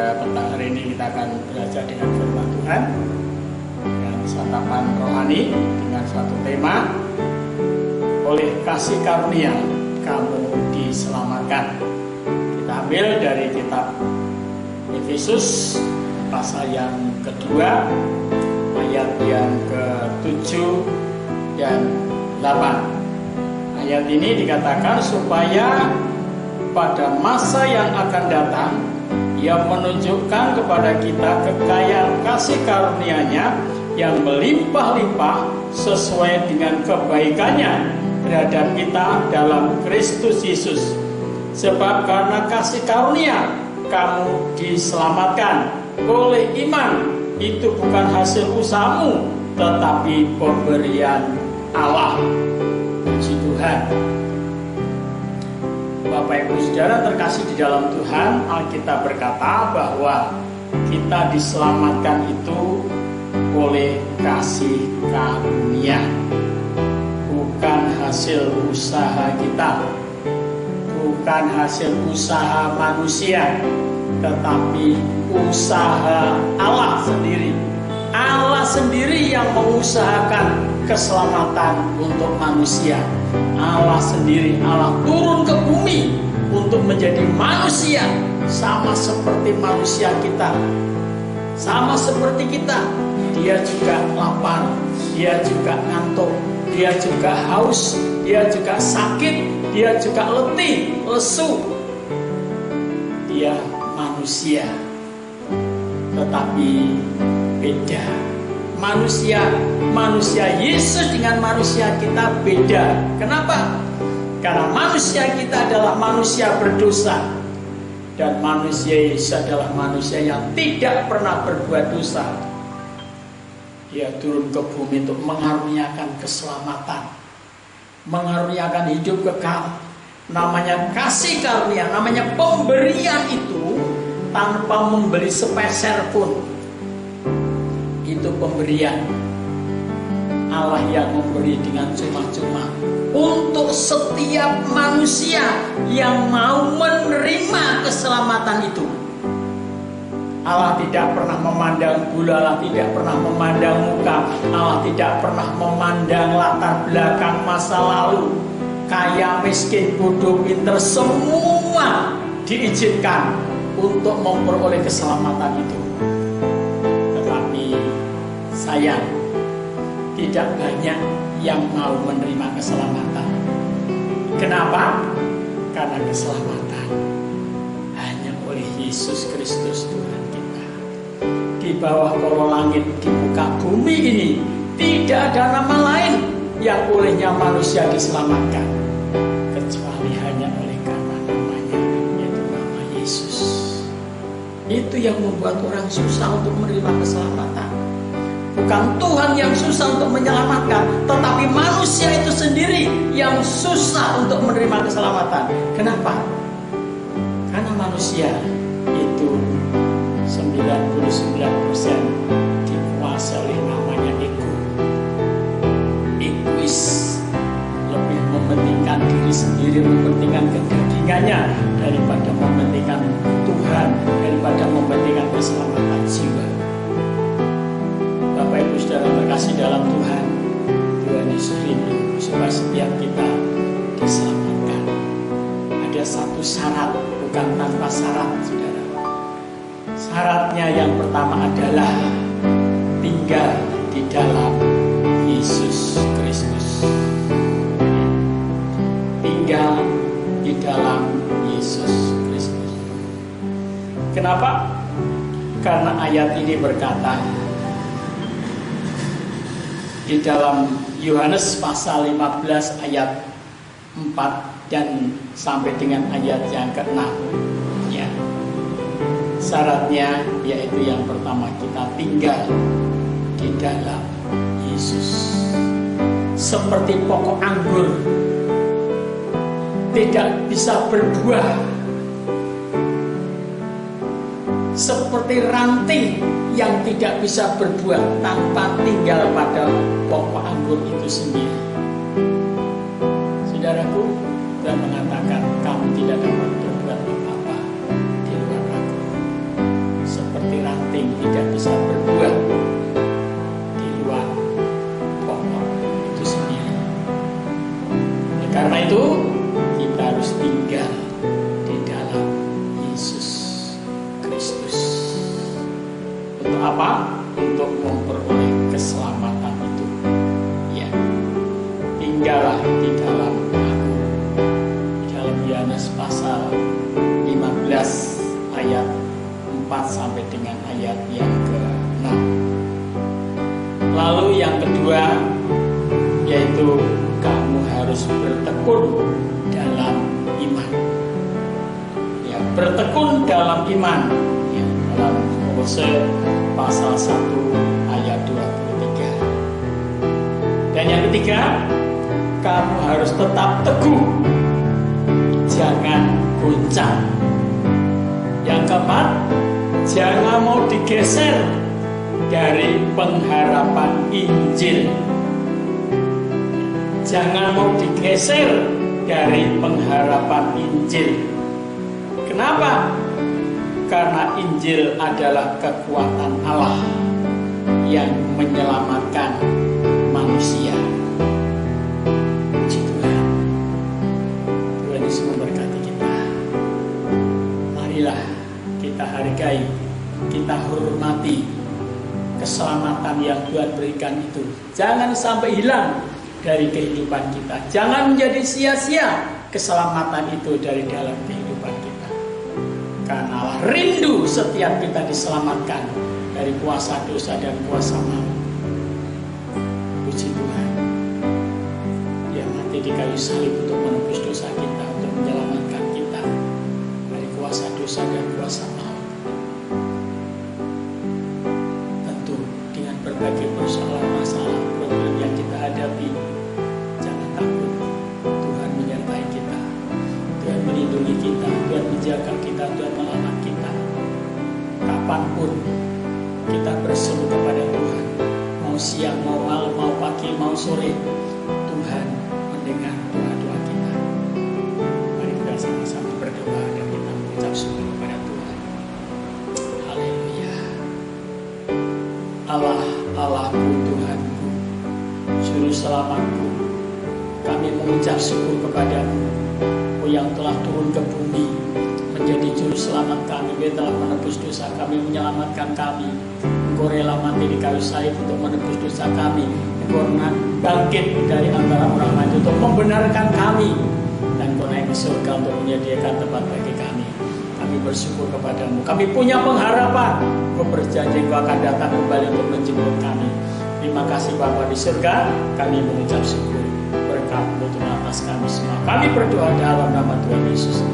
pada petang hari ini kita akan belajar dengan firman Tuhan dan santapan rohani dengan suatu tema, oleh kasih karunia kamu diselamatkan. Kita ambil dari kitab Efesus pasal yang kedua, ayat yang ke-7 dan 8. Ayat ini dikatakan supaya pada masa yang akan datang Ia menunjukkan kepada kita kekayaan kasih karunia-Nya yang melimpah-limpah sesuai dengan kebaikannya terhadap kita dalam Kristus Yesus. Sebab karena kasih karunia kamu diselamatkan oleh iman. Itu bukan hasil usahamu, tetapi pemberian Allah. Puji Tuhan. Bapak Ibu Saudara terkasih di dalam Tuhan, Alkitab berkata bahwa kita diselamatkan itu oleh kasih karunia, bukan hasil usaha kita, bukan hasil usaha manusia, tetapi usaha Allah sendiri. Allah sendiri yang mengusahakan keselamatan untuk manusia. Allah sendiri, Allah turun ke bumi untuk menjadi manusia, sama seperti manusia kita, sama seperti kita. Dia juga lapar, dia juga ngantuk, dia juga haus, dia juga sakit, dia juga letih, lesu. Dia manusia, tetapi beda. Manusia Yesus dengan manusia kita beda. Kenapa? Karena manusia kita adalah manusia berdosa, dan manusia Yesus adalah manusia yang tidak pernah berbuat dosa. Dia turun ke bumi untuk mengaruniakan keselamatan, mengaruniakan hidup kekal. Namanya kasih karunia, namanya pemberian itu tanpa membeli sepeser pun. Itu pemberian Allah yang memberi dengan cuma-cuma untuk setiap manusia yang mau menerima keselamatan itu. Allah tidak pernah memandang bulu, Allah tidak pernah memandang muka, Allah tidak pernah memandang latar belakang masa lalu, kaya, miskin, bodoh, pinter, semua diizinkan untuk memperoleh keselamatan itu. Sayang, tidak banyak yang mau menerima keselamatan. Kenapa? Karena keselamatan hanya oleh Yesus Kristus Tuhan kita. Di bawah kolong langit, di muka bumi ini, tidak ada nama lain yang olehnya manusia diselamatkan, kecuali hanya oleh karena namanya, yaitu nama Yesus. Itu yang membuat orang susah untuk menerima keselamatan. Bukan Tuhan yang susah untuk menyelamatkan, tetapi manusia itu sendiri yang susah untuk menerima keselamatan. Kenapa? Karena manusia itu 99% dikuasai oleh namanya ego. Egois, lebih mementingkan diri sendiri, mementingkan kedagingannya daripada mementingkan Tuhan, daripada mementingkan keselamatan jiwa. Bapak Ibu Saudara terkasih dalam Tuhan, Tuhan Yesus rindu supaya setiap kita diselamatkan. Ada satu syarat, bukan tanpa syarat, saudara. Syaratnya yang pertama adalah tinggal di dalam Yesus Kristus. Tinggal di dalam Yesus Kristus. Kenapa? Karena ayat ini berkata, di dalam Yohanes pasal 15 ayat 4 dan sampai dengan ayat yang ke-6, ya. Syaratnya yaitu yang pertama, kita tinggal di dalam Yesus. Seperti pokok anggur tidak bisa berbuah, seperti ranting yang tidak bisa berbuah tanpa tinggal pada pokok anggur itu sendiri. Saudaraku, Tuhan mengatakan kamu tidak dapat berbuat apa-apa di luar aku. tidak bisa berbuah di luar pokok itu sendiri. Karena itu kita harus tinggal di dalam Yesus Kristus. Untuk apa? Untuk memperoleh keselamatan itu. Ya, tinggallah di dalam Aku. Dalam Yohanes pasal 15 ayat 4 sampai dengan ayat yang ke-6. Lalu yang kedua, yaitu kamu harus bertekun dalam iman. Ya, bertekun dalam iman. Ya, dalam Kolose pasal 1 ayat 23. Dan yang ketiga, kamu harus tetap teguh, jangan goncang. Yang keempat, jangan mau digeser dari pengharapan Injil. Jangan mau digeser dari pengharapan Injil. Kenapa? Karena Injil adalah kekuatan Allah yang menyelamatkan manusia. Puji Tuhan. Tuhan Yesus memberkati kita. Marilah kita hargai, kita hormati keselamatan yang Tuhan berikan itu. Jangan sampai hilang dari kehidupan kita. Jangan menjadi sia-sia keselamatan itu dari dalam kehidupan kita. Karena Allah rindu setiap kita diselamatkan dari kuasa dosa dan kuasa maut. Puji Tuhan. Dia mati di kayu salib untuk menebus dosa kita, untuk menyelamatkan kita dari kuasa dosa dan kuasa maut. Tentu dengan berbagai persoalan masalah problem yang kita hadapi, jangan takut. Tuhan menyertai kita, Tuhan melindungi kita, Tuhan menjaga kita, Tuhan menyelamatkan kita. Kapanpun kita berseru kepada Tuhan, mau siang, mau malam, mau pagi, mau sore, Tuhan mendengar doa-doa kita. Mari kita sama-sama berdoa dan kita mengucap syukur kepada Tuhan. Haleluya. Allah, Allahku, Tuhanku, Juru Selamatku, kami mengucap syukur kepadamu, yang telah turun ke bumi menjadi juru selamat kami. Dia telah menebus dosa kami, menyelamatkan kami. Engkau rela mati di kayu salib untuk menebus dosa kami. Engkau bangkit dari antara orang mati untuk membenarkan kami, dan Engkau naik ke surga untuk menyediakan tempat bagi kami. Kami bersyukur kepadamu. Kami punya pengharapan. Engkau berjanji Engkau akan datang kembali untuk menjemput kami. Terima kasih Bapa di surga. Kami mengucap syukur. Berkat-Mu Tuhan atas kami semua. Kami berdoa dalam nama Tuhan Yesus.